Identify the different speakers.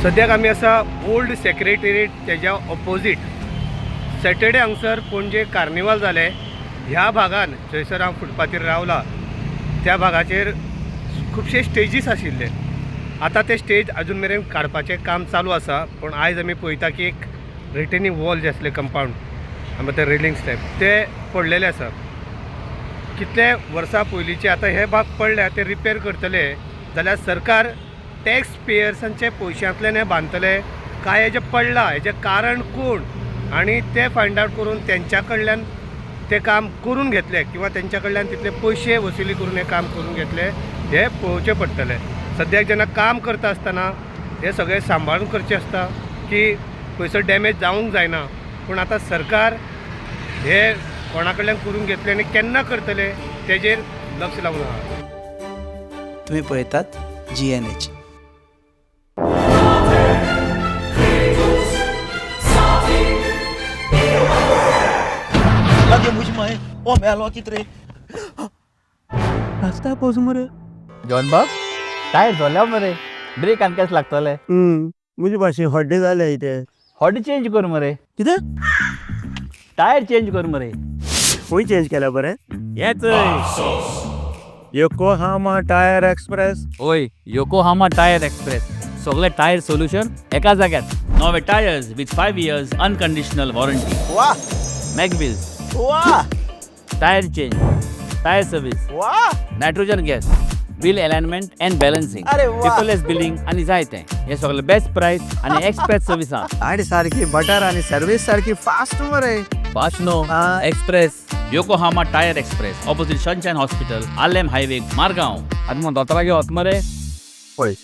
Speaker 1: सद्याक आमी आसा ओल्ड सेक्रेटेरिएट तेज्या ऑपोजीट सॅटर्डे हांगसर पणजे कार्निवाल जाले ह्या भागान थंयसर हांव फुटपाथीर रावला त्या भागाचेर खुबशे स्टेजीस आशिल्ले. आतां ते स्टेज अजून मेरेन काडपाचें काम चालू आसा, पण आयज आमी पळयता की एक रिटेनिंग वॉल जे आसले कंपाउंड आमी ते रेलिंग्स टायप ते पडलेले आसा. कितले वर्सां पयलींचे आतां हे भाग पडल्या ते रिपेर करतले जाल्यार सरकार टॅक्स पेयर्सांचे पयशांतल्यान हे बांदतले काय हेजें पडलां हेजें कारण कोण आनी ते फायंड आवट करून तेंच्या कडल्यान ते काम करून घेतले किंवा तेंच्या कडल्यान तितले पयशे वसुली करून हे काम करून घेतले हे पळोवचें पडटलें. सद्याक जेन्ना काम करता आसतना हे सगळें सांबाळून करचें आसता की खंयसर डॅमेज जावंक जायना. पूण आतां सरकार हे कोणा कडल्यान करून घेतले आनी केन्ना करतले तेजेर लक्ष लावून आहा.
Speaker 2: तुम्ही पळयतात GNH.
Speaker 3: Lagi muji mai. Oh, melo kitre.
Speaker 2: रास्ता पावस मरे.
Speaker 4: जॉन बाब टायर झाल्या मरे ब्रेक आनी केस लागतले.
Speaker 3: मुजी भाशे हड्डे जाले इथे.
Speaker 4: हॉडी चेंज कर मरे.
Speaker 3: कितें?
Speaker 4: टायर चेंज कर मरे.
Speaker 3: खंय चेंज केला बरे?
Speaker 4: येच
Speaker 3: योकोहामा टायर एक्सप्रेस.
Speaker 4: ओय योकोहामा टायर एक्सप्रेस सगळे टायर सोल्युशन एका जाग्यात. नवे tyres with 5 years unconditional warranty.
Speaker 3: वाह!
Speaker 4: मॅगविल्स
Speaker 3: वाह!
Speaker 4: टायर चेंज टायर सर्विस
Speaker 3: वाह!
Speaker 4: Nitrogen gas wheel alignment and balancing
Speaker 3: अरे वा!
Speaker 4: पेपरलेस बिलिंग आनी जायते हे सगळे बेस्ट प्राइस आनी एक्सप्रेस सर्विस आहा.
Speaker 2: गाडी सारखी बटर आणि सर्व्हिस सारखी फास्ट मरे.
Speaker 4: Fast no express Yokohama tyre express opposite sunshine hospital Alem highway Margao. आनी मग दोतोरा घेवत मरे.
Speaker 2: पळय